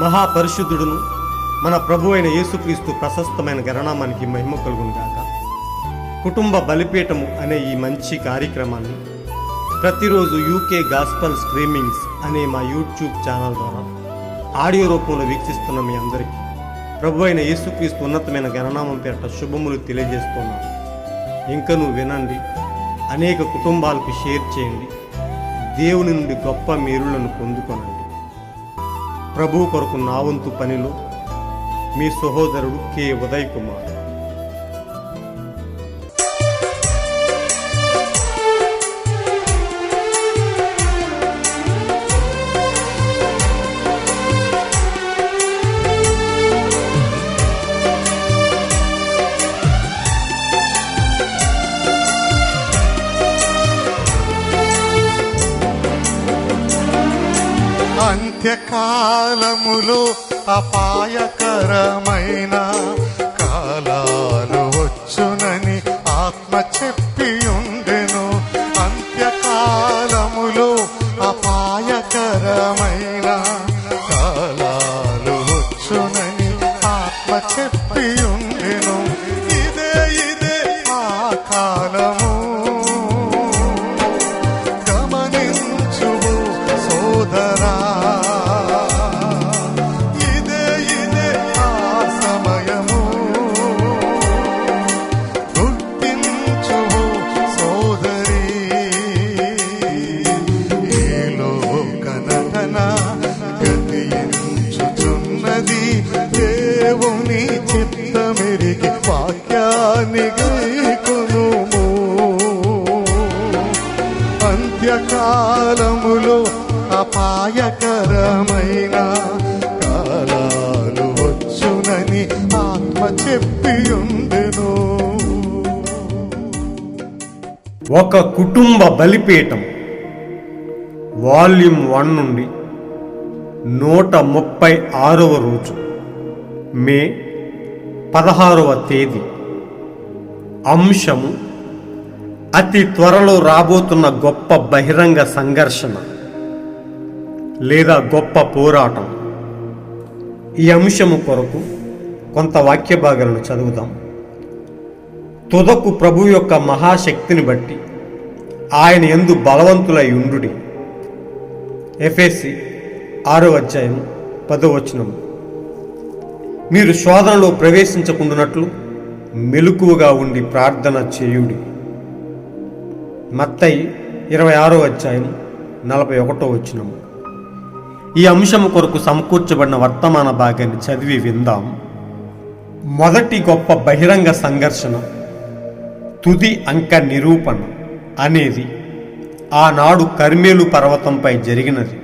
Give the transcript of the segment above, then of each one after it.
మహాపరిశుద్ధుడును మన ప్రభు అయిన యేసుక్రీస్తు ప్రశస్తమైన గణనామానికి మహిమ కలుగును గాక. కుటుంబ బలిపీఠము అనే ఈ మంచి కార్యక్రమాన్ని ప్రతిరోజు యూకే గాస్పల్ స్ట్రీమింగ్స్ అనే మా యూట్యూబ్ ఛానల్ ద్వారా ఆడియో రూపంలో వీక్షిస్తున్న మీ అందరికీ ప్రభు అయిన యేసుక్రీస్తు ఉన్నతమైన గణనామం పేరిట శుభములు తెలియజేస్తున్నాను. ఇంకనూ వినండి, అనేక కుటుంబాలకు షేర్ చేయండి, దేవుని నుండి గొప్ప మేలులను పొందుకొనండి. ప్రభు కొరకు నా వంతు పనిలో మీ సహోదరుడు కె ఉదయ్ కుమార్. అంత్యకాలములో అపాయకరమైన కాలాలు వచ్చునని ఆత్మ చెప్పి ఉండెను. అంత్యకాలములో అపాయకరమైన కాలాలు వచ్చునని ఆత్మ చెప్పి ఉండెను. ఇదే ఆ కాలము, గమనించు సోదరా. దేవుని చిత్తమెరిగి వాక్యాన్ని గైకొనుము. అంత్యకాలములో అపాయకరమైన కాలాలు వచ్చునని ఆత్మ చెప్పి ఉండెను. ఒక కుటుంబ బలిపీఠం వాల్యూమ్ 1 నుండి 136వ రోజు, మే 16వ తేదీ. అంశము: అతి త్వరలో రాబోతున్న గొప్ప బహిరంగ సంఘర్షణ లేదా గొప్ప పోరాటం. ఈ అంశము కొరకు కొంత వాక్య భాగాలను చదువుదాం. తుదకు ప్రభు యొక్క మహాశక్తిని బట్టి ఆయన యందు బలవంతులై ఉండుడి. ఎఫెసీ 6వ అధ్యాయం 10వ వచనం. మీరు శోధనలో ప్రవేశించకుండానట్లు మెలకువగా ఉండి ప్రార్థన చేయుడి. మత్తయి 26వ అధ్యాయం 41వ వచనం. ఈ అంశము కొరకు సమకూర్చబడిన వర్తమాన భాగాన్ని చదివి విందాం. మొదటి గొప్ప బహిరంగ సంఘర్షణ, తుది అంక నిరూపణ అనేది ఆనాడు కర్మేలు పర్వతంపై జరిగినది.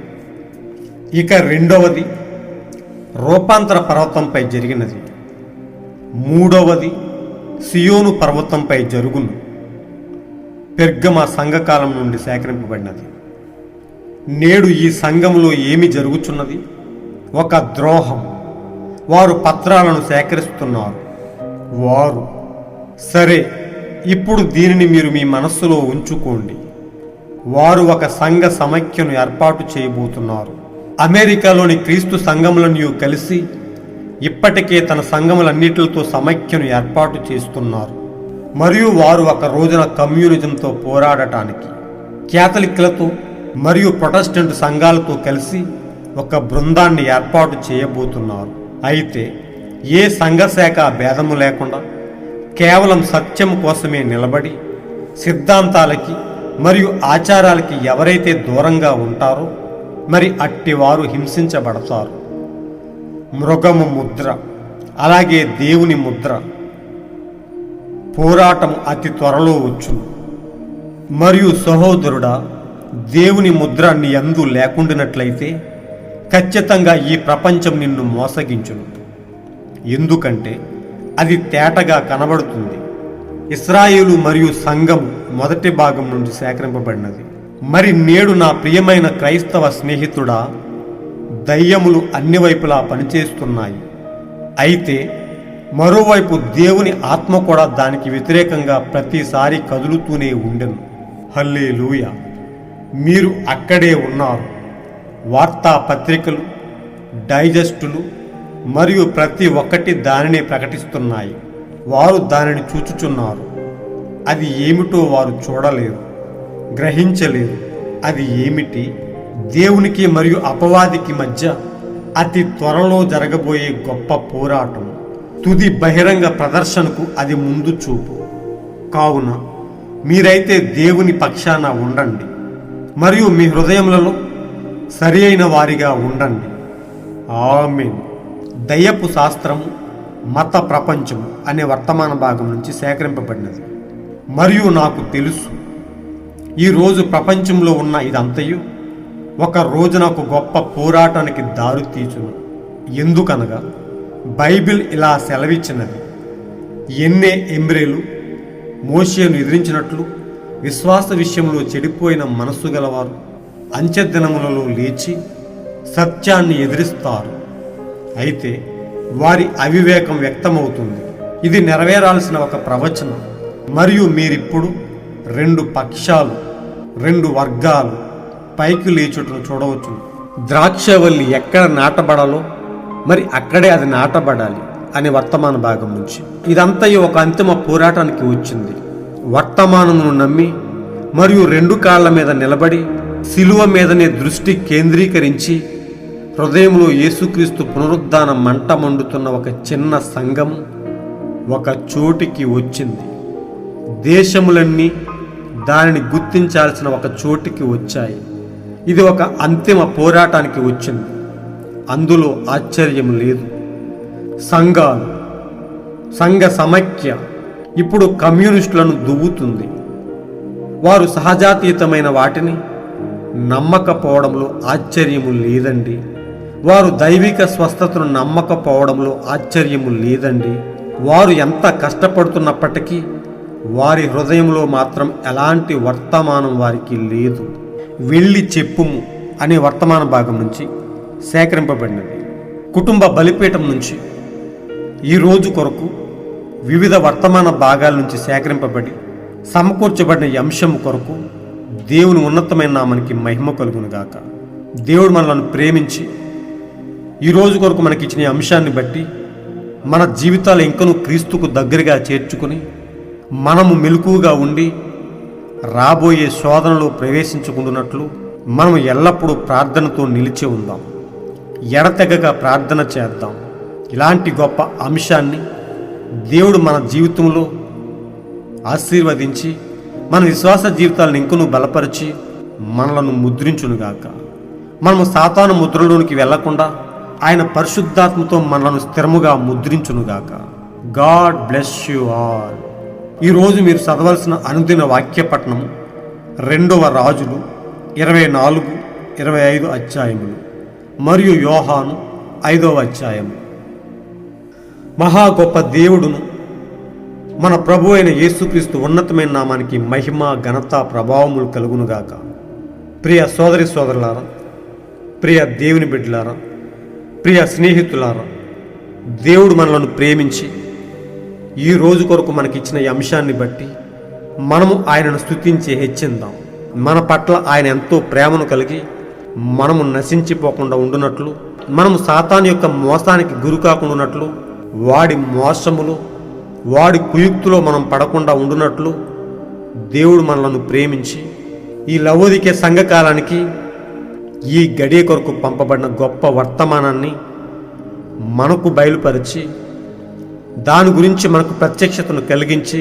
ఇక రెండవది రూపాంతర పర్వతంపై జరిగినది. మూడవది సియోను పర్వతంపై జరుగును. పెర్గమ సంఘకాలం నుండి సేకరింపబడినది. నేడు ఈ సంఘములో ఏమి జరుగుతున్నది? ఒక ద్రోహం. వారు పత్రాలను సేకరిస్తున్నారు. వారు సరే, ఇప్పుడు దీనిని మీరు మీ మనస్సులో ఉంచుకోండి. వారు ఒక సంఘ సమైక్యను ఏర్పాటు చేయబోతున్నారు. అమెరికాలోని క్రీస్తు సంఘములను కలిసి ఇప్పటికే తన సంఘములన్నిటితో సమైక్యను ఏర్పాటు చేస్తున్నారు. మరియు వారు ఒక రోజున కమ్యూనిజంతో పోరాడటానికి క్యాథలిక్లతో మరియు ప్రొటెస్టెంట్ సంఘాలతో కలిసి ఒక బృందాన్ని ఏర్పాటు చేయబోతున్నారు. అయితే ఏ సంఘశాఖ భేదము లేకుండా కేవలం సత్యం కోసమే నిలబడి సిద్ధాంతాలకి మరియు ఆచారాలకి ఎవరైతే దూరంగా ఉంటారో మరి అట్టివారు హింసించబడతారు. మృగము ముద్ర, అలాగే దేవుని ముద్ర. పోరాటం అతి త్వరలో వచ్చును. మరియు సహోదరుడా, దేవుని ముద్ర నీ యందు లేకుండానట్లయితే ఖచ్చితంగా ఈ ప్రపంచం నిన్ను మోసగించును. ఎందుకంటే అది తేటగా కనబడుతుంది. ఇశ్రాయేలు మరియు సంఘము మొదటి భాగం నుండి సేకరింపబడినది. మరి నేడు నా ప్రియమైన క్రైస్తవ స్నేహితుడా, దయ్యములు అన్ని వైపులా పనిచేస్తున్నాయి. అయితే మరోవైపు దేవుని ఆత్మ కూడా దానికి వ్యతిరేకంగా ప్రతిసారి కదులుతూనే ఉండెను. హల్లెలూయా! మీరు అక్కడే ఉన్నారు. వార్తాపత్రికలు, డైజెస్టులు మరియు ప్రతి ఒక్కటి దానిని ప్రకటిస్తున్నాయి. వారు దానిని చూచుచున్నారు. అది ఏమిటో వారు చూడలేరు, గ్రహించలేరు. అది ఏమిటి? దేవునికి మరియు అపవాదికి మధ్య అతి త్వరలో జరగబోయే గొప్ప పోరాటం. తుది బహిరంగ ప్రదర్శనకు అది ముందు చూపు. కావున మీరైతే దేవుని పక్షాన ఉండండి మరియు మీ హృదయములలో సరి అయిన వారిగా ఉండండి. ఆమేన్. దయ్యపు శాస్త్రము మత ప్రపంచము అనే వర్తమాన భాగం నుంచి సేకరింపబడినది. మరియు నాకు తెలుసు, ఈరోజు ప్రపంచంలో ఉన్న ఇదంతయు ఒక రోజున ఒక గొప్ప పోరాటానికి దారి తీచును. ఎందుకనగా బైబిల్ ఇలా సెలవిచ్చినది, ఎన్నే ఎంబ్రేలు మోషేను ఎదిరించినట్లు విశ్వాస విషయంలో చెడిపోయిన మనస్సు గలవారు అంచెదినములలో లేచి సత్యాన్ని ఎదిరిస్తారు. అయితే వారి అవివేకం వ్యక్తమవుతుంది. ఇది నెరవేరాల్సిన ఒక ప్రవచనం. మరియు మీరిప్పుడు 2 పక్షాలు, 2 వర్గాలు పైకి లేచుటను చూడవచ్చు. ద్రాక్షవల్లి ఎక్కడ నాటబడాలో మరి అక్కడే అది నాటబడాలి అనే వర్తమాన భాగం నుంచి ఇదంతా ఒక అంతిమ పోరాటానికి వచ్చింది. వర్తమానమును నమ్మి మరియు 2 కాళ్ల మీద నిలబడి శిలువ మీదనే దృష్టి కేంద్రీకరించి హృదయంలో యేసుక్రీస్తు పునరుద్ధాన మంట మండుతున్న ఒక చిన్న సంఘం ఒక చోటికి వచ్చింది. దేశములన్నీ దానిని గుర్తించాల్సిన ఒక చోటికి వచ్చాయి. ఇది ఒక అంతిమ పోరాటానికి వచ్చింది. అందులో ఆశ్చర్యం లేదు. సంఘాలు, సంఘ సమైక్య ఇప్పుడు కమ్యూనిస్టులను దువ్వుతుంది. వారు సహజాతీతమైన వాటిని నమ్మకపోవడంలో ఆశ్చర్యము లేదండి. వారు దైవిక స్వస్థతను నమ్మకపోవడంలో ఆశ్చర్యము లేదండి. వారు ఎంత కష్టపడుతున్నప్పటికీ వారి హృదయంలో మాత్రం ఎలాంటి వర్తమానం వారికి లేదు. వెళ్ళి చెప్పుము అనే వర్తమాన భాగం నుంచి సేకరింపబడినది. కుటుంబ బలిపీఠం నుంచి ఈ రోజు కొరకు వివిధ వర్తమాన భాగాల నుంచి సేకరింపబడి సమకూర్చబడిన ఈ అంశం కొరకు దేవుని ఉన్నతమైన నామానికి మహిమ కలుగునుగాక. దేవుడు మనలను ప్రేమించి ఈ రోజు కొరకు మనకిచ్చిన ఈ అంశాన్ని బట్టి మన జీవితాలు ఇంకనూ క్రీస్తుకు దగ్గరగా చేర్చుకుని మనము మెలకువగా ఉండి రాబోయే శోధనలో ప్రవేశించుకుంటున్నట్లు మనం ఎల్లప్పుడూ ప్రార్థనతో నిలిచి ఉందాం. ఎడతెగక ప్రార్థన చేద్దాం. ఇలాంటి గొప్ప అంశాన్ని దేవుడు మన జీవితంలో ఆశీర్వదించి మన విశ్వాస జీవితాలను ఇంకనూ బలపరిచి మనలను ముద్రించునుగాక. మనము సాతాను ముద్రలోనికి వెళ్లకుండా ఆయన పరిశుద్ధాత్మతో మనలను స్థిరముగా ముద్రించునుగాక. God bless you all. ఈరోజు మీరు చదవాల్సిన అనుదిన వాక్యపట్నము 2వ రాజులు 24-25 అధ్యాయములు మరియు యోహాను 5వ అధ్యాయము. మహా గొప్ప దేవుడును మన ప్రభు అయిన యేసుక్రీస్తు ఉన్నతమైన నామానికి మహిమ, ఘనత, ప్రభావములు కలుగునుగాక. ప్రియ సోదరి సోదరులారా, ప్రియ దేవుని బిడ్డలారా, ప్రియ స్నేహితులారా, దేవుడు మనలను ప్రేమించి ఈ రోజు కొరకు మనకిచ్చిన ఈ అంశాన్ని బట్టి మనము ఆయనను స్తుతించి హెచ్చిందాం. మన పట్ల ఆయన ఎంతో ప్రేమను కలిగి మనము నశించిపోకుండా ఉండునట్లు, మనము సాతాను యొక్క మోసానికి గురి కాకుండా ఉన్నట్లు, వాడి మోసములో వాడి కుయుక్తులో మనం పడకుండా ఉండునట్లు దేవుడు మనలను ప్రేమించి ఈ లవోదికే సంఘకాలానికి ఈ గడియ కొరకు పంపబడిన గొప్ప వర్తమానాన్ని మనకు బయలుపరిచి దాని గురించి మనకు ప్రత్యక్షతను కలిగించి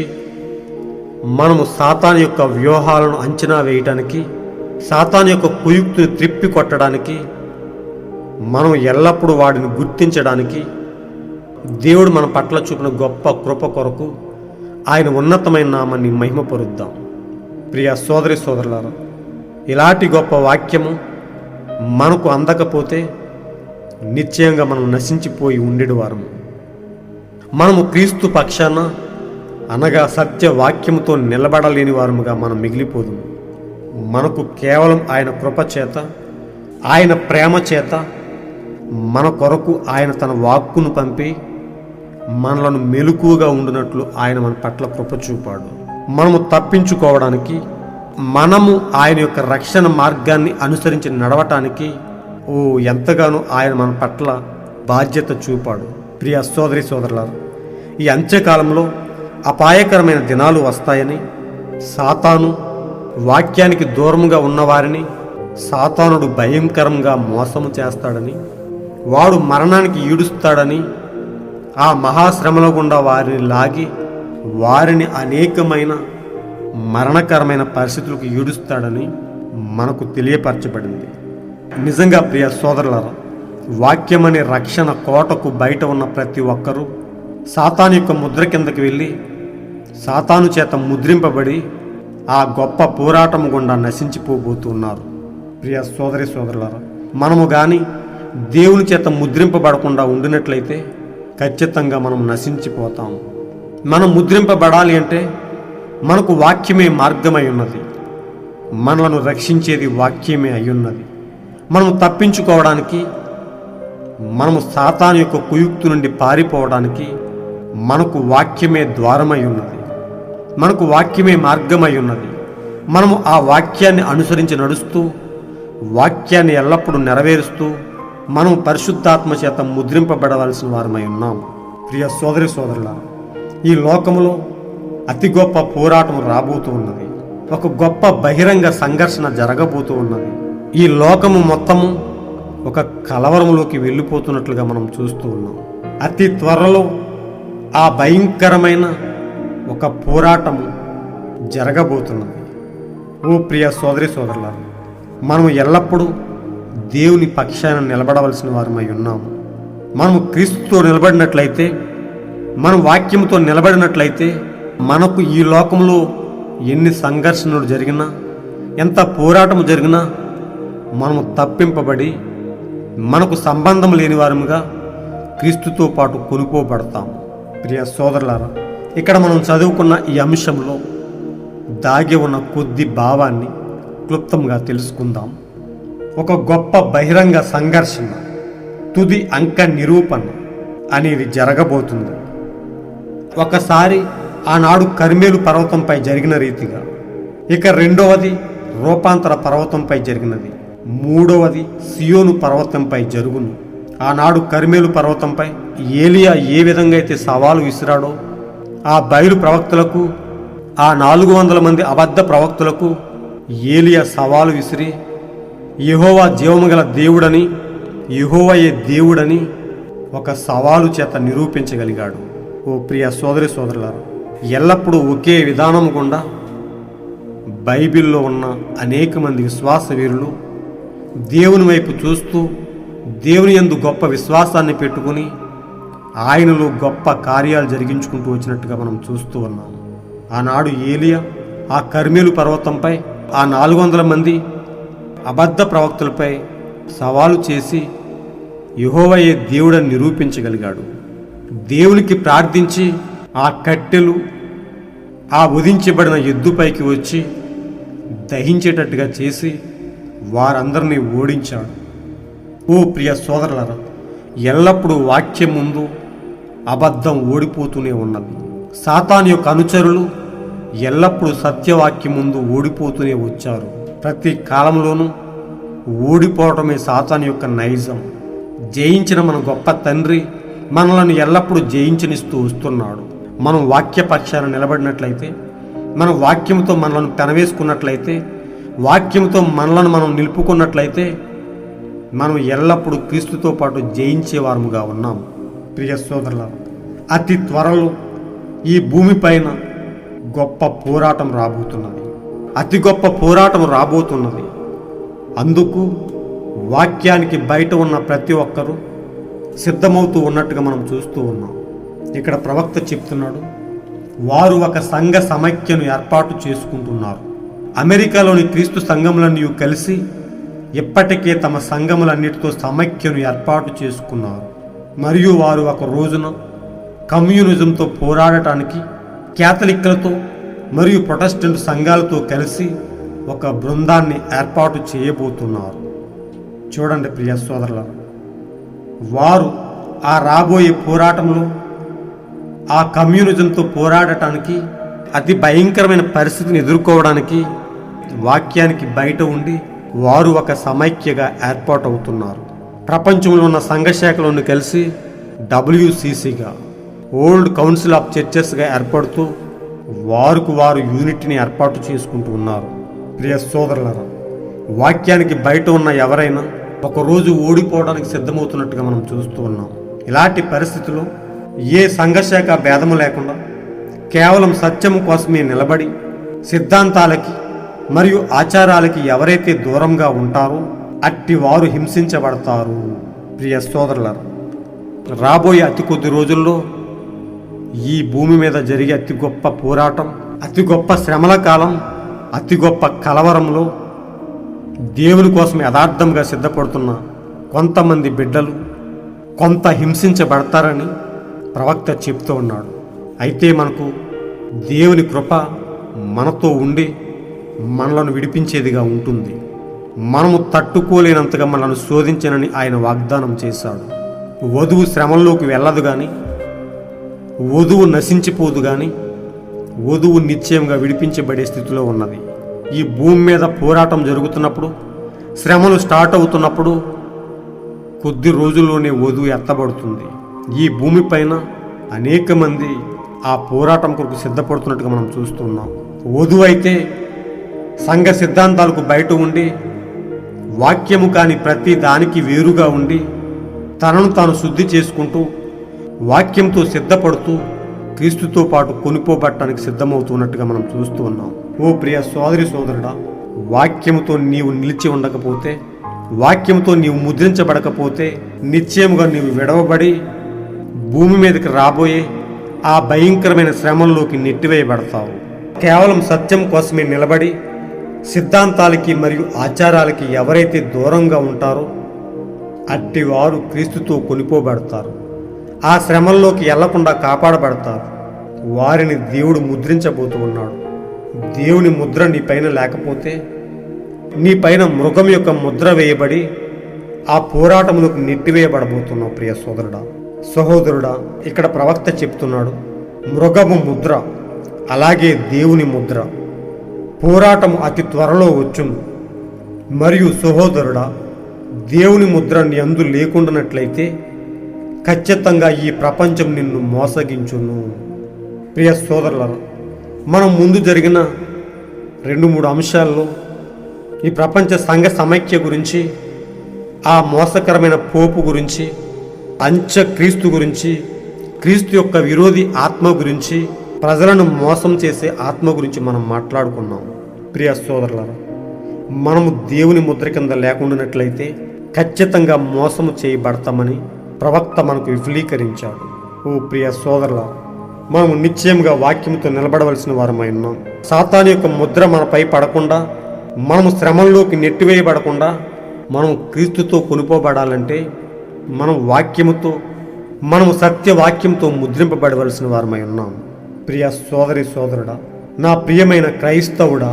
మనము సాతాను యొక్క వ్యూహాలను అంచనా వేయటానికి, సాతాను యొక్క కుయుక్తిని త్రిప్పి కొట్టడానికి, మనం ఎల్లప్పుడూ వాడిని గుర్తించడానికి దేవుడు మన పట్ల చూపిన గొప్ప కృప కొరకు ఆయన ఉన్నతమైన నామాన్ని మహిమపరుద్దాం. ప్రియ సోదరి సోదరులారా, ఇలాంటి గొప్ప వాక్యము మనకు అందకపోతే నిశ్చయంగా మనం నశించిపోయి ఉండేడు వారము. మనము క్రీస్తు పక్షాన అనగా సత్య వాక్యముతో నిలబడలేని వారముగా మనం మిగిలిపోదు. మనకు కేవలం ఆయన కృప చేత, ఆయన ప్రేమ చేత మన కొరకు ఆయన తన వాక్కును పంపి మనలను మెలకువగా ఉండునట్లు ఆయన మన పట్ల కృప చూపాడు. మనము తప్పించుకోవడానికి, మనము ఆయన యొక్క రక్షణ మార్గాన్ని అనుసరించి నడవటానికి ఎంతగానో ఆయన మన పట్ల బాధ్యత చూపాడు. ప్రియ సోదరి సోదరులారా, ఈ అంత్యకాలంలో అపాయకరమైన దినాలు వస్తాయని, సాతాను వాక్యానికి దూరముగా ఉన్నవారిని సాతానుడు భయంకరంగా మోసము చేస్తాడని, వాడు మరణానికి ఈడుస్తాడని, ఆ మహాశ్రమల గుండా వారిని లాగి వారిని అనేకమైన మరణకరమైన పరిస్థితులకు ఈడుస్తాడని మనకు తెలియపరచబడింది. నిజంగా ప్రియ సోదరులారా, వాక్యమనే రక్షణ కోటకు బయట ఉన్న ప్రతి ఒక్కరూ సాతాను యొక్క ముద్ర కిందకి వెళ్ళి సాతాను చేత ముద్రింపబడి ఆ గొప్ప పోరాటం గుండా నశించిపోబోతున్నారు. ప్రియ సోదరి సోదరులారా, మనము కానీ దేవుని చేత ముద్రింపబడకుండా ఉండినట్లయితే ఖచ్చితంగా మనం నశించిపోతాము. మనం ముద్రింపబడాలి అంటే మనకు వాక్యమే మార్గమై ఉన్నది. మనలను రక్షించేది వాక్యమే అయ్యున్నది. మనము తప్పించుకోవడానికి, మనము సాతాను యొక్క కుయుక్తు నుండి పారిపోవడానికి మనకు వాక్యమే ద్వారమై ఉన్నది. మనకు వాక్యమే మార్గమై ఉన్నది. మనము ఆ వాక్యాన్ని అనుసరించి నడుస్తూ, వాక్యాన్ని ఎల్లప్పుడూ నెరవేరుస్తూ మనం పరిశుద్ధాత్మ చేత ముద్రింపబడవలసిన వారమై ఉన్నాం. ప్రియ సోదరి సోదరులారా, ఈ లోకములో అతి గొప్ప పోరాటం రాబోతూ ఉన్నది. ఒక గొప్ప బహిరంగ సంఘర్షణ జరగబోతూ ఉన్నది. ఈ లోకము మొత్తము ఒక కలవరములోకి వెళ్ళిపోతున్నట్లుగా మనం చూస్తూ ఉన్నాం. అతి త్వరలో ఆ భయంకరమైన ఒక పోరాటము జరగబోతున్నది. ఓ ప్రియ సోదరి సోదరులారా, మనము ఎల్లప్పుడూ దేవుని పక్షాన నిలబడవలసిన వారమై ఉన్నాము. మనము క్రీస్తుతో నిలబడినట్లయితే, మనం వాక్యంతో నిలబడినట్లయితే, మనకు ఈ లోకంలో ఎన్ని సంఘర్షణలు జరిగినా, ఎంత పోరాటము జరిగినా మనము తప్పింపబడి మనకు సంబంధం లేని వారముగా క్రీస్తుతో పాటు కొనుక్కోబడతాము. ప్రియ సోదరులారా, ఇక్కడ మనం చదువుకున్న ఈ అంశంలో దాగి ఉన్న కొద్ది భావాన్ని క్లుప్తంగా తెలుసుకుందాం. ఒక గొప్ప బహిరంగ సంఘర్షణ, తుది అంక నిరూపణ అనేది జరగబోతుంది. ఒకసారి ఆనాడు కర్మేలు పర్వతంపై జరిగిన రీతిగా, ఇక రెండవది రూపాంతర పర్వతంపై జరిగినది, మూడవది సియోను పర్వతంపై జరుగును. ఆనాడు కర్మేలు పర్వతంపై ఏలియా ఏ విధంగా అయితే సవాలు విసిరాడో, ఆ బయలు ప్రవక్తలకు, ఆ 400 మంది అబద్ధ ప్రవక్తలకు ఏలియా సవాలు విసిరి యెహోవా జీవము గల దేవుడని, యెహోవాయే దేవుడని ఒక సవాలు చేత నిరూపించగలిగాడు. ఓ ప్రియ సోదరి సోదరులారా, ఎల్లప్పుడూ ఒకే విధానం గుండా బైబిల్లో ఉన్న అనేక మంది విశ్వాస వీరులు దేవుని వైపు చూస్తూ దేవుని యందు గొప్ప విశ్వాసాన్ని పెట్టుకుని ఆయనలో గొప్ప కార్యాలు జరిగించుకుంటూ వచ్చినట్టుగా మనం చూస్తూ ఉన్నాం. ఆనాడు ఏలియా ఆ కర్మేలు పర్వతంపై ఆ 400 మంది అబద్ధ ప్రవక్తలపై సవాలు చేసి యెహోవాయే దేవుడని నిరూపించగలిగాడు. దేవునికి ప్రార్థించి ఆ కట్టెలు ఆ వధించబడిన ఎద్దుపైకి వచ్చి దహించేటట్టుగా చేసి వారందరినీ ఓడించాడు. ఓ ప్రియ సోదరులారా, ఎల్లప్పుడూ వాక్యం ముందు అబద్ధం ఓడిపోతూనే ఉన్నది. సాతాను యొక్క అనుచరులు ఎల్లప్పుడూ సత్యవాక్యం ముందు ఓడిపోతూనే వచ్చారు. ప్రతి కాలంలోనూ ఓడిపోవటమే సాతాను యొక్క నైజం. జయించిన మన గొప్ప తండ్రి మనలను ఎల్లప్పుడూ జయించనిస్తూ వస్తున్నాడు. మనం వాక్యపక్షాన నిలబడినట్లయితే, మన వాక్యంతో మనలను పెనవేసుకున్నట్లయితే, వాక్యంతో మనలను మనం నిలుపుకున్నట్లయితే మనం ఎల్లప్పుడూ క్రీస్తుతో పాటు జయించేవారముగా ఉన్నాం. ప్రియ సోదరులారా, అతి త్వరలో ఈ భూమిపైన గొప్ప పోరాటం రాబోతున్నది. అతి గొప్ప పోరాటం రాబోతున్నది. అందుకు వాక్యానికి బయట ఉన్న ప్రతి ఒక్కరూ సిద్ధమవుతూ ఉన్నట్టుగా మనం చూస్తూ ఉన్నాం. ఇక్కడ ప్రవక్త చెప్తున్నాడు, వారు ఒక సంఘ సమైక్యను ఏర్పాటు చేసుకుంటున్నారు. అమెరికాలోని క్రీస్తు సంఘములన్నీ కలిసి ఇప్పటికే తమ సంఘములన్నిటితో సమైక్యను ఏర్పాటు చేసుకున్నారు. మరియు వారు ఒక రోజున కమ్యూనిజంతో పోరాడటానికి క్యాథలిక్లతో మరియు ప్రొటెస్టెంట్ సంఘాలతో కలిసి ఒక బృందాన్ని ఏర్పాటు చేయబోతున్నారు. చూడండి ప్రియ సోదరులారా, వారు ఆ రాబోయే పోరాటంలో ఆ కమ్యూనిజంతో పోరాడటానికి, అతి భయంకరమైన పరిస్థితిని ఎదుర్కోవడానికి వాక్యానికి బయట ఉండి వారు ఒక సమైక్యగా ఏర్పాటవుతున్నారు. ప్రపంచంలో ఉన్న సంఘశాఖలను కలిసి WCCగా, ఓల్డ్ కౌన్సిల్ ఆఫ్ చర్చెస్గా ఏర్పడుతూ వారు యూనిట్ని ఏర్పాటు చేసుకుంటూ ఉన్నారు. ప్రియ సోదరులారా, వాక్యానికి బయట ఉన్న ఎవరైనా ఒకరోజు ఓడిపోవడానికి సిద్ధమవుతున్నట్టుగా మనం చూస్తూ ఉన్నాం. ఇలాంటి పరిస్థితుల్లో ఏ సంఘశాఖ భేదము లేకుండా కేవలం సత్యము కోసమే నిలబడి సిద్ధాంతాలకి మరియు ఆచారాలకి ఎవరైతే దూరంగా ఉంటారో అట్టి వారు హింసించబడతారు. ప్రియ సోదరులారా, రాబోయే అతి కొద్ది రోజుల్లో ఈ భూమి మీద జరిగే అతి గొప్ప పోరాటం, అతి గొప్ప శ్రమల కాలం, అతి గొప్ప కలవరంలో దేవుని కోసం యథార్థంగా సిద్ధపడుతున్న కొంతమంది బిడ్డలు కొంత హింసించబడతారని ప్రవక్త చెప్తూ ఉన్నాడు. అయితే మనకు దేవుని కృప మనతో ఉండి మనలను విడిపించేదిగా ఉంటుంది. మనము తట్టుకోలేనంతగా మనల్ని శోధించనని ఆయన వాగ్దానం చేశాడు. వధువు శ్రమంలోకి వెళ్ళదు కానీ, వధువు నశించిపోదు కానీ, వధువు నిశ్చయంగా విడిపించబడే స్థితిలో ఉన్నది. ఈ భూమి మీద పోరాటం జరుగుతున్నప్పుడు, శ్రమలు స్టార్ట్ అవుతున్నప్పుడు కొద్ది రోజుల్లోనే వధువు ఎత్తబడుతుంది. ఈ భూమిపైన అనేక మంది ఆ పోరాటం కొరకు సిద్ధపడుతున్నట్టుగా మనం చూస్తున్నాం. వధువు అయితే సంఘ సిద్ధాంతాలకు బయట ఉండి, వాక్యము కాని ప్రతి దానికి వేరుగా ఉండి తనను తాను శుద్ధి చేసుకుంటూ వాక్యంతో సిద్ధపడుతూ క్రీస్తుతో పాటు కొనిపోబట్టడానికి సిద్ధమవుతున్నట్టుగా మనం చూస్తూ ఉన్నాం. ఓ ప్రియ సోదరి సోదరుడా, వాక్యముతో నీవు నిలిచి ఉండకపోతే, వాక్యంతో నీవు ముద్రించబడకపోతే నిశ్చయముగా నీవు విడవబడి భూమి మీదకి రాబోయే ఆ భయంకరమైన శ్రమంలోకి నెట్టివేయబడతావు. కేవలం సత్యం కోసమే నిలబడి సిద్ధాంతాలకి మరియు ఆచారాలకి ఎవరైతే దూరంగా ఉంటారో అట్టి వారు క్రీస్తుతో కొనిపోబడతారు. ఆ శ్రమల్లోకి వెళ్లకుండా కాపాడబడతారు. వారిని దేవుడు ముద్రించబోతూ ఉన్నాడు. దేవుని ముద్ర నీ పైన లేకపోతే, నీ పైన మృగం యొక్క ముద్ర వేయబడి ఆ పోరాటంలోకి నెట్టివేయబడబోతున్నావు. ప్రియ సోదరుడా, సహోదరుడా, ఇక్కడ ప్రవక్త చెప్తున్నాడు, మృగము ముద్ర అలాగే దేవుని ముద్ర, పోరాటము అతి త్వరలో వచ్చును. మరియు సహోదరుడా, దేవుని ముద్ర నీ యందు లేకుండానట్లయితే ఖచ్చితంగా ఈ ప్రపంచం నిన్ను మోసగించును. ప్రియ సోదరులారా, మనం ముందు జరిగిన 2-3 అంశాల్లో ఈ ప్రపంచ సంఘ సమైక్య గురించి, ఆ మోసకరమైన పోపు గురించి, అంత్యక్రీస్తు గురించి, క్రీస్తు యొక్క విరోధి ఆత్మ గురించి, ప్రజలను మోసం చేసే ఆత్మ గురించి మనం మాట్లాడుకున్నాం. ప్రియ సోదరులారా, మనము దేవుని ముద్ర కింద లేకుండానట్లయితే ఖచ్చితంగా మోసము చేయబడతామని ప్రవక్త మనకు విఫలీకరించాడు. ఓ ప్రియ సోదరులారా, మనము నిశ్చయంగా వాక్యంతో నిలబడవలసిన వారమై ఉన్నాం. సాతాను యొక్క ముద్ర మనపై పడకుండా, మనము శ్రమంలోకి నెట్టివేయబడకుండా మనం క్రీస్తుతో కొనిపోబడాలంటే మనం వాక్యముతో, మనము సత్యవాక్యంతో ముద్రింపబడవలసిన వారమై ఉన్నాం. ప్రియ సోదరి సోదరుడా, నా ప్రియమైన క్రైస్తవుడా,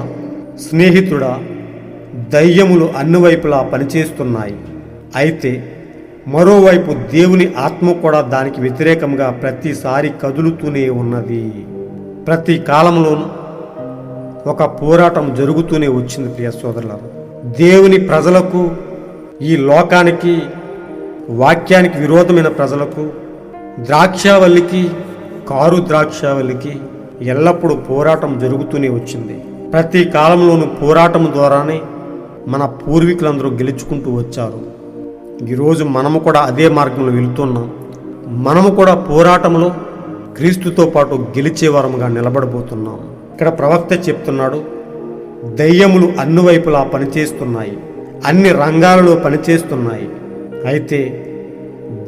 స్నేహితుడా, దయ్యములు అన్ని వైపులా పనిచేస్తున్నాయి. అయితే మరోవైపు దేవుని ఆత్మ కూడా దానికి వ్యతిరేకంగా ప్రతిసారి కదులుతూనే ఉన్నది. ప్రతి కాలంలోనూ ఒక పోరాటం జరుగుతూనే వచ్చింది. ప్రియ సోదరులారా, దేవుని ప్రజలకు, ఈ లోకానికి, వాక్యానికి విరోధమైన ప్రజలకు, ద్రాక్షావల్లికి, కారు ద్రాక్షావల్లికి ఎల్లప్పుడూ పోరాటం జరుగుతూనే వచ్చింది. ప్రతి కాలంలోనూ పోరాటం ద్వారానే మన పూర్వీకులందరూ గెలుచుకుంటూ వచ్చారు. ఈరోజు మనము కూడా అదే మార్గంలో వెళుతున్నాం. మనము కూడా పోరాటంలో క్రీస్తుతో పాటు గెలిచేవారముగా నిలబడబోతున్నాం. ఇక్కడ ప్రవక్త చెప్తున్నాడు, దయ్యములు అన్ని వైపులా పనిచేస్తున్నాయి, అన్ని రంగాలలో పనిచేస్తున్నాయి. అయితే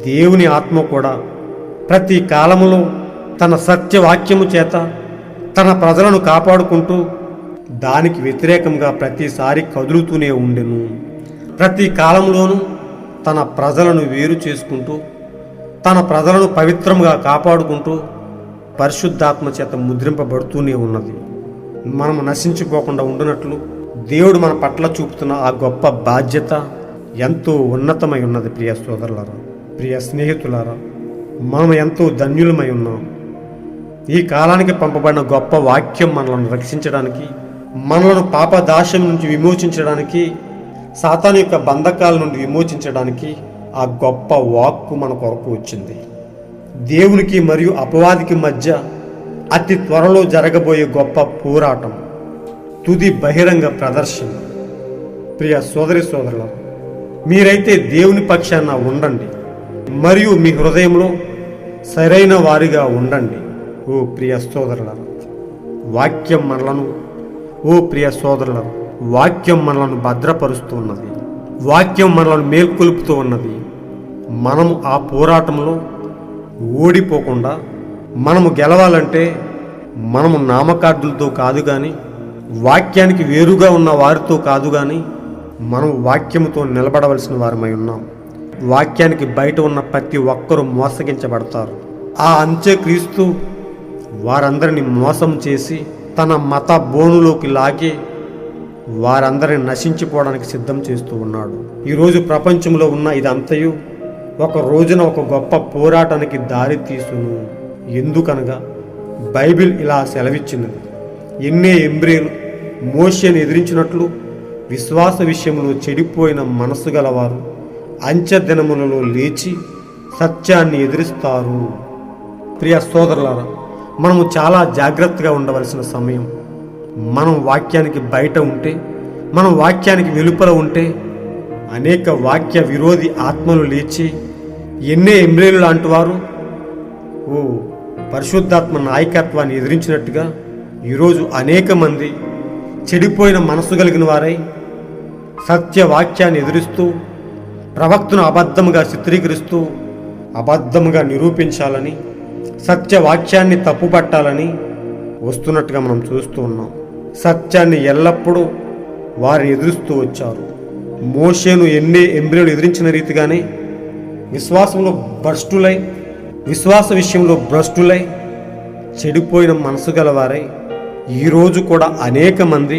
దేవుని ఆత్మ కూడా ప్రతి కాలంలో తన సత్యవాక్యము చేత తన ప్రజలను కాపాడుకుంటూ దానికి వ్యతిరేకంగా ప్రతిసారి కదులుతూనే ఉండెను. ప్రతి కాలంలోనూ తన ప్రజలను వేరు చేసుకుంటూ, తన ప్రజలను పవిత్రంగా కాపాడుకుంటూ పరిశుద్ధాత్మ చేత ముద్రింపబడుతూనే ఉన్నది. మనము నశించిపోకుండా ఉండునట్లు దేవుడు మన పట్ల చూపుతున్న ఆ గొప్ప బాధ్యత ఎంతో ఉన్నతమై ఉన్నది. ప్రియ సోదరులారా, ప్రియ స్నేహితులారా, మనం ఎంతో ధన్యులమై ఉన్నాం. ఈ కాలానికి పంపబడిన గొప్ప వాక్యం మనలను రక్షించడానికి, మనలను పాపదాస్యం నుంచి విమోచించడానికి, సాతాను యొక్క బంధకాల నుండి విమోచించడానికి ఆ గొప్ప వాక్కు మన కొరకు వచ్చింది. దేవునికి మరియు అపవాదికి మధ్య అతి త్వరలో జరగబోయే గొప్ప పోరాటం, తుది బహిరంగ ప్రదర్శన. ప్రియ సోదరి సోదరుల, మీరైతే దేవుని పక్షాన ఉండండి మరియు మీ హృదయంలో సరైన వారిగా ఉండండి. ఓ ప్రియ సోదరుల, వాక్యం మనలను వాక్యం మనలను భద్రపరుస్తూ ఉన్నది. వాక్యం మనలను మేల్కొలుపుతూ ఉన్నది. మనము ఆ పోరాటంలో ఓడిపోకుండా మనము గెలవాలంటే మనము నామకార్థులతో కాదు కానీ, వాక్యానికి వేరుగా ఉన్న వారితో కాదు కానీ, మనం వాక్యముతో నిలబడవలసిన వారమై ఉన్నాం. వాక్యానికి బయట ఉన్న ప్రతి ఒక్కరూ మోసగించబడతారు. ఆ అంత్యక్రీస్తు వారందరిని మోసం చేసి తన మత బోనులోకి లాగి వారందరిని నశించిపోవడానికి సిద్ధం చేస్తూ ఉన్నాడు. ఈరోజు ప్రపంచంలో ఉన్న ఇదంతయు ఒక రోజున ఒక గొప్ప పోరాటానికి దారి తీసును. ఎందుకనగా బైబిల్ ఇలా సెలవిచ్చినది, ఎన్నే ఎంబ్రేలు మోషేను ఎదిరించినట్లు విశ్వాస విషయంలో చెడిపోయిన మనసు గలవారు అంచె దినములలో లేచి సత్యాన్ని ఎదిరిస్తారు. ప్రియ సోదరులారా, మనము చాలా జాగ్రత్తగా ఉండవలసిన సమయం. మనం వాక్యానికి బయట ఉంటే, మనం వాక్యానికి వెలుపల ఉంటే అనేక వాక్య విరోధి ఆత్మలు లేచి ఎన్నే ఎంబ్రేలు లాంటి వారు పరిశుద్ధాత్మ నాయకత్వాన్ని ఎదిరించినట్టుగా ఈరోజు అనేక మంది చెడిపోయిన మనసు కలిగిన వారై సత్యవాక్యాన్ని ఎదిరిస్తూ ప్రవక్తను అబద్ధముగా చిత్రీకరిస్తూ అబద్ధముగా నిరూపించాలని, సత్యవాక్యాన్ని తప్పుపట్టాలని వస్తున్నట్టుగా మనం చూస్తూ ఉన్నాం. సత్యాన్ని ఎల్లప్పుడూ వారిని ఎదురుస్తూ వచ్చారు. మోషేను ఎన్నే ఎంబ్రేలు ఎదిరించిన రీతిగానే విశ్వాస విషయంలో భ్రష్టులై చెడిపోయిన మనసు గలవారై ఈరోజు కూడా అనేక మంది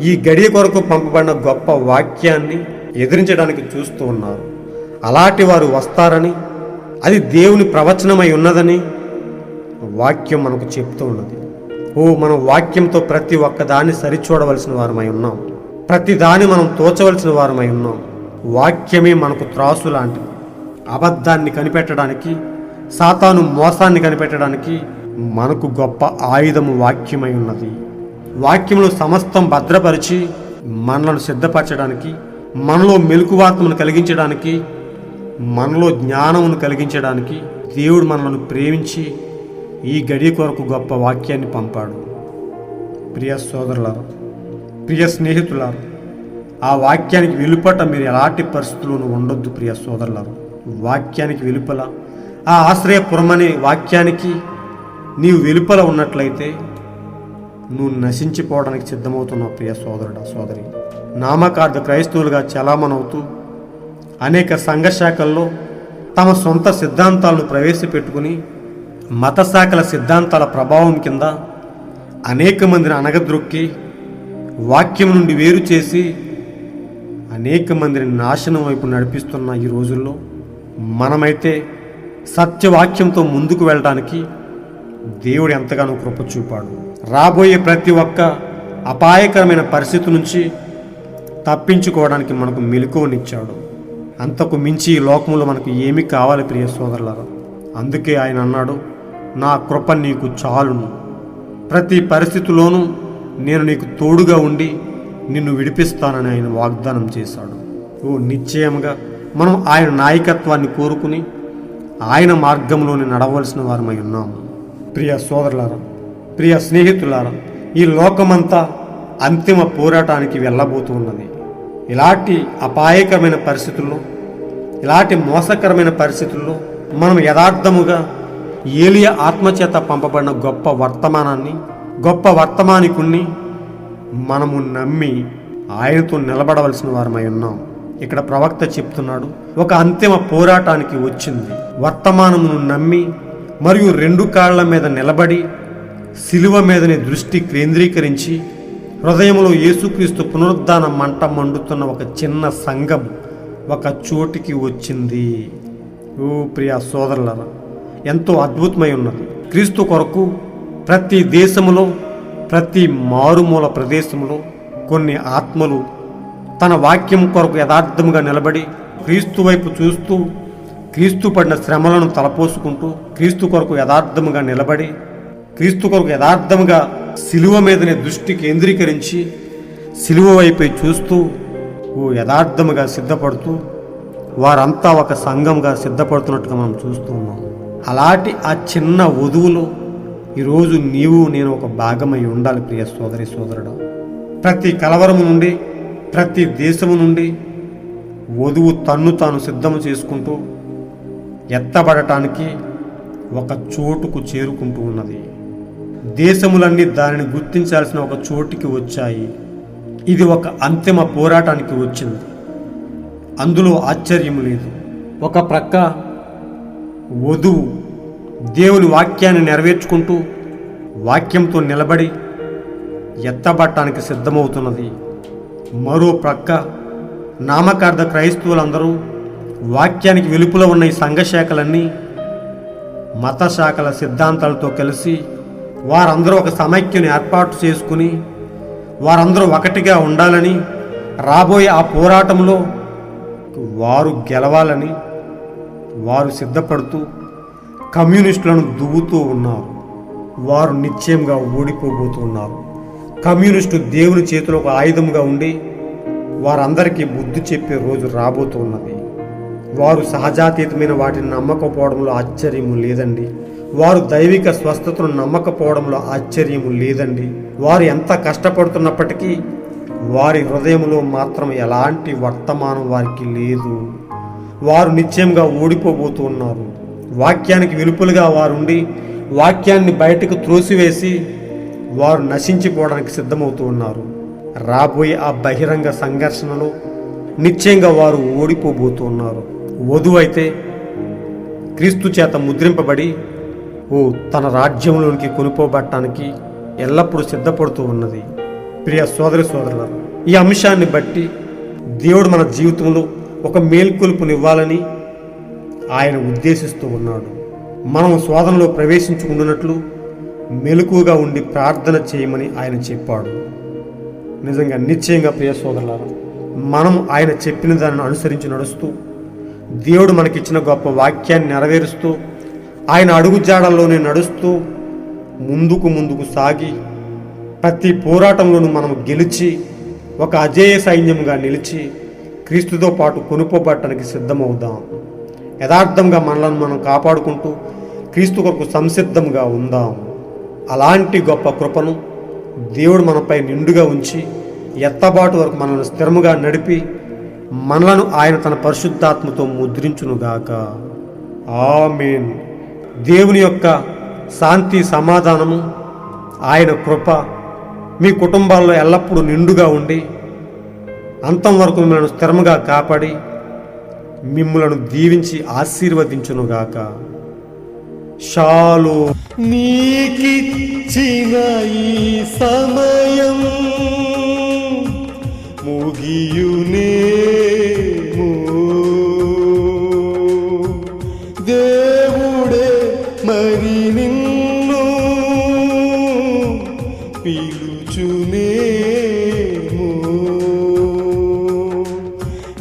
ఈ గడియ కొరకు పంపబడిన గొప్ప వాక్యాన్ని ఎదిరించడానికి చూస్తూ ఉన్నారు. అలాంటి వారు వస్తారని, అది దేవుని ప్రవచనమై ఉన్నదని వాక్యం మనకు చెప్తూ ఉన్నది. మనం వాక్యంతో ప్రతి ఒక్కదాన్ని సరిచూడవలసిన వారమై ఉన్నాం. ప్రతి దాన్ని మనం తోచవలసిన వారమై ఉన్నాం. వాక్యమే మనకు త్రాసు లాంటిది. అబద్ధాన్ని కనిపెట్టడానికి, సాతాను మోసాన్ని కనిపెట్టడానికి మనకు గొప్ప ఆయుధము వాక్యమై ఉన్నది. వాక్యంలో సమస్తం భద్రపరిచి మనలను సిద్ధపరచడానికి, మనలో మెలకువాత్మను కలిగించడానికి, మనలో జ్ఞానమును కలిగించడానికి దేవుడు మనలను ప్రేమించి ఈ గడియ కొరకు గొప్ప వాక్యాన్ని పంపాడు. ప్రియ సోదరులారా, ప్రియ స్నేహితులారా, ఆ వాక్యానికి వెలుపట మీరు ఎలాంటి పరిస్థితుల్లోనూ ఉండొద్దు. ప్రియ సోదరులారా, వాక్యానికి వెలుపల, ఆ ఆశ్రయపురమనే వాక్యానికి నీవు వెలుపల ఉన్నట్లయితే నువ్వు నశించిపోవడానికి సిద్ధమవుతున్నావు. ప్రియ సోదరుడా, సోదరి, నామకార్థ క్రైస్తవులుగా చలామణవుతూ అనేక సంఘ శాఖల్లో తమ సొంత సిద్ధాంతాలను ప్రవేశపెట్టుకుని మత శాఖల సిద్ధాంతాల ప్రభావం కింద అనేక మందిని అనగద్రొక్కి వాక్యం నుండి వేరు చేసి అనేక మందిని నాశనం వైపు నడిపిస్తున్న ఈ రోజుల్లో మనమైతే సత్యవాక్యంతో ముందుకు వెళ్ళడానికి దేవుడు ఎంతగానో కృప చూపాడు. రాబోయే ప్రతి ఒక్క అపాయకరమైన పరిస్థితి నుంచి తప్పించుకోవడానికి మనకు మెలకువనిచ్చాడు. అంతకు మించి ఈ లోకంలో మనకు ఏమి కావాలి ప్రియ సోదరులారా? అందుకే ఆయన అన్నాడు, నా కృప నీకు చాలును, ప్రతి పరిస్థితిలోనూ నేను నీకు తోడుగా ఉండి నిన్ను విడిపిస్తానని ఆయన వాగ్దానం చేశాడు. నిశ్చయంగా మనం ఆయన నాయకత్వాన్ని కోరుకుని ఆయన మార్గంలోనే నడవలసిన వారమై ఉన్నాము. ప్రియ సోదరులారా, ప్రియ స్నేహితులారా, ఈ లోకమంతా అంతిమ పోరాటానికి వెళ్ళబోతూ ఉన్నది. ఇలాంటి అపాయకరమైన పరిస్థితుల్లో, ఇలాంటి మోసకరమైన పరిస్థితుల్లో మనం యథార్థముగా ఏలియా ఆత్మచేత పంపబడిన గొప్ప వర్తమానికుణ్ణి మనము నమ్మి ఆయనతో నిలబడవలసిన వారమై ఉన్నాం. ఇక్కడ ప్రవక్త చెప్తున్నాడు, ఒక అంతిమ పోరాటానికి వచ్చింది. వర్తమానమును నమ్మి మరియు రెండు కాళ్ల మీద నిలబడి శిలువ మీదనే దృష్టి కేంద్రీకరించి హృదయంలో యేసుక్రీస్తు పునరుద్ధాన మంట మండుతున్న ఒక చిన్న సంఘం ఒక చోటికి వచ్చింది. ప్రియ సోదరులారా, ఎంతో అద్భుతమై ఉన్నది. క్రీస్తు కొరకు ప్రతి దేశములో, ప్రతి మారుమూల ప్రదేశంలో కొన్ని ఆత్మలు తన వాక్యం కొరకు యథార్థముగా నిలబడి క్రీస్తు వైపు చూస్తూ క్రీస్తు పడిన శ్రమలను తలపోసుకుంటూ క్రీస్తు కొరకు యథార్థముగా నిలబడి క్రీస్తు కొరకు యథార్థముగా సిలువ మీదనే దృష్టి కేంద్రీకరించి సిలువ వైపే చూస్తూ యథార్థముగా సిద్ధపడుతూ వారంతా ఒక సంఘంగా సిద్ధపడుతున్నట్టుగా మనం చూస్తూ ఉన్నాం. అలాంటి ఆ చిన్న వధువులో ఈరోజు నీవు నేను ఒక భాగమై ఉండాలి ప్రియ సోదరి సోదరుడు. ప్రతి కలవరము నుండి ప్రతి దేశము నుండి వధువు తన్ను తాను సిద్ధము చేసుకుంటూ ఎత్తబడటానికి ఒక చోటుకు చేరుకుంటూ ఉన్నది. దేశములన్నీ దానిని గుర్తించాల్సిన ఒక చోటికి వచ్చాయి. ఇది ఒక అంతిమ పోరాటానికి వచ్చింది. అందులో ఆశ్చర్యం లేదు. ఒక ప్రక్క వధువు దేవుని వాక్యాన్ని నెరవేర్చుకుంటూ వాక్యంతో నిలబడి ఎత్తబడటానికి సిద్ధమవుతున్నది. మరో ప్రక్క నామకార్థ క్రైస్తవులందరూ వాక్యానికి వెలుపుల ఉన్న ఈ సంఘశాఖలన్నీ మత శాఖల సిద్ధాంతాలతో కలిసి వారందరూ ఒక సమైక్యను ఏర్పాటు చేసుకుని వారందరూ ఒకటిగా ఉండాలని, రాబోయే ఆ పోరాటంలో వారు గెలవాలని వారు సిద్ధపడుతూ కమ్యూనిస్టులను దువ్వుతూ ఉన్నారు. వారు నిశ్చయంగా ఓడిపోబోతున్నారు. కమ్యూనిస్టు దేవుని చేతిలో ఒక ఆయుధంగా ఉండి వారందరికీ బుద్ధి చెప్పే రోజు రాబోతున్నది. వారు సహజాతీతమైన వాటిని నమ్మకపోవడంలో ఆశ్చర్యము లేదండి. వారు దైవిక స్వస్థతను నమ్మకపోవడంలో ఆశ్చర్యము లేదండి. వారు ఎంత కష్టపడుతున్నప్పటికీ వారి హృదయంలో మాత్రం ఎలాంటి వర్తమానం వారికి లేదు. వారు నిశ్చయంగా ఓడిపోబోతూ ఉన్నారు. వాక్యానికి వెలుపులుగా వారుండి వాక్యాన్ని బయటకు త్రోసివేసి వారు నశించిపోవడానికి సిద్ధమవుతూ ఉన్నారు. రాబోయే ఆ బహిరంగ సంఘర్షణలో నిశ్చయంగా వారు ఓడిపోబోతూ ఉన్నారు. వధువు అయితే క్రీస్తు చేత ముద్రింపబడి తన రాజ్యంలోనికి కొనుక్కోబట్టడానికి ఎల్లప్పుడూ సిద్ధపడుతూ ఉన్నది. ప్రియ సోదరి సోదరులారా, ఈ అంశాన్ని బట్టి దేవుడు మన జీవితంలో ఒక మేల్కొలుపునివ్వాలని ఆయన ఉద్దేశిస్తూ ఉన్నాడు. మనం శోధనలో ప్రవేశించుకుంటున్నట్లు మెలకుగా ఉండి ప్రార్థన చేయమని ఆయన చెప్పాడు. నిజంగా నిశ్చయంగా ప్రియ సోదరులారా, మనం ఆయన చెప్పిన దానిని అనుసరించి నడుస్తూ దేవుడు మనకిచ్చిన గొప్ప వాక్యాన్ని నెరవేరుస్తూ ఆయన అడుగుజాడల్లోనే నడుస్తూ ముందుకు సాగి ప్రతి పోరాటంలోనూ మనం గెలిచి ఒక అజేయ సైన్యంగా నిలిచి క్రీస్తుతో పాటు కొనుక్కోబట్టడానికి సిద్ధమవుదాం. యథార్థంగా మనలను మనం కాపాడుకుంటూ క్రీస్తు కొరకు సంసిద్ధంగా ఉందాం. అలాంటి గొప్ప కృపను దేవుడు మనపై నిండుగా ఉంచి ఎత్తబాటు వరకు మనల్ని స్థిరముగా నడిపి మనలను ఆయన తన పరిశుద్ధాత్మతో ముద్రించునుగాక. ఆమేన్. దేవుని యొక్క శాంతి సమాధానము ఆయన కృప మీ కుటుంబాల్లో ఎల్లప్పుడూ నిండుగా ఉండి అంతం వరకు మిమ్మల్ని స్థిరముగా కాపాడి మిమ్మలను దీవించి ఆశీర్వదించునుగాక. షాలో. నీకిచ్చిన ఈ సమయం ముగియునేమో, దేవుడే మరి నిన్ను పిలుచునేమో.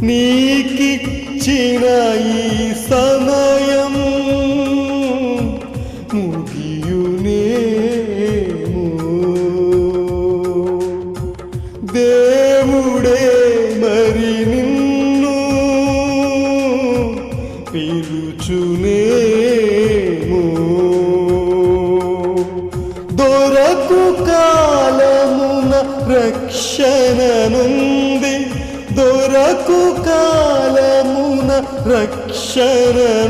నీకిచ్చిన ఈ సమయం ముగియునేమో, దేవుడే మరి నిన్ను పిలుచునేమో. దొరకు కాలమున రక్షణనుంది, దొరకు కాలమున రక్షణనుంది.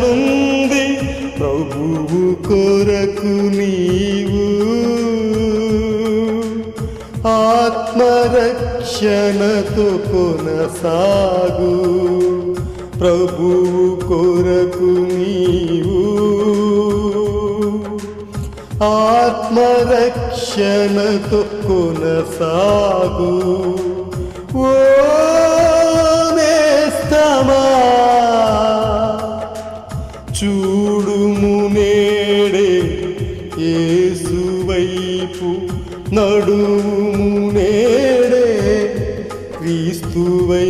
ప్రభువు కొరకు నీవు ఆత్మరక్షణతో కొనసాగు. ప్రభువు కొరకు నీవు ఆత్మరక్షణతో కొనసాగు. ఓ నేస్తమా, చూడుము నేడే యేసు వైపు, నడుము నేడే క్రీస్తు వైపు.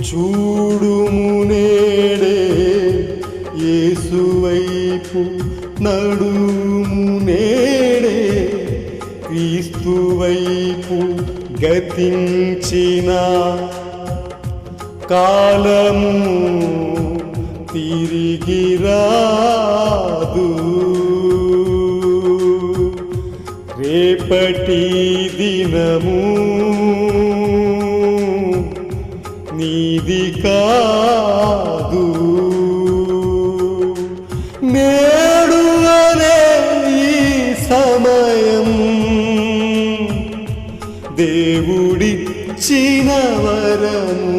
చూడుము నేడే యేసు వైపు, నడుము నేడే క్రీస్తు వైపు. గతించిన కాలము తిరిగి రాదు, రేపటి దినము నీది కాదు. నేడు అనే ఈ సమయం దేవుడిచ్చిన వరము.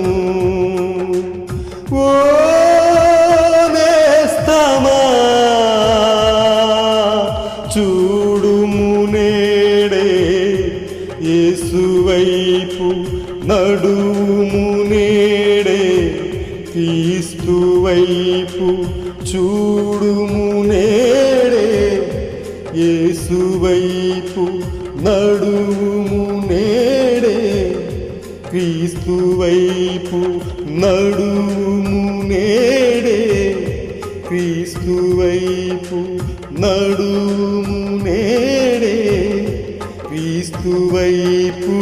ఓ నేస్తమా చూడుము నేడే యేసు వైపు, నడుము నేడే క్రీస్తు వైపు. చూడుము నేడే యేసు వైపు, నడుము నేడే క్రీస్తు వైపు. నడుము నేడే క్రీస్తు వైపు, నడుము నేడే క్రీస్తు వైపు.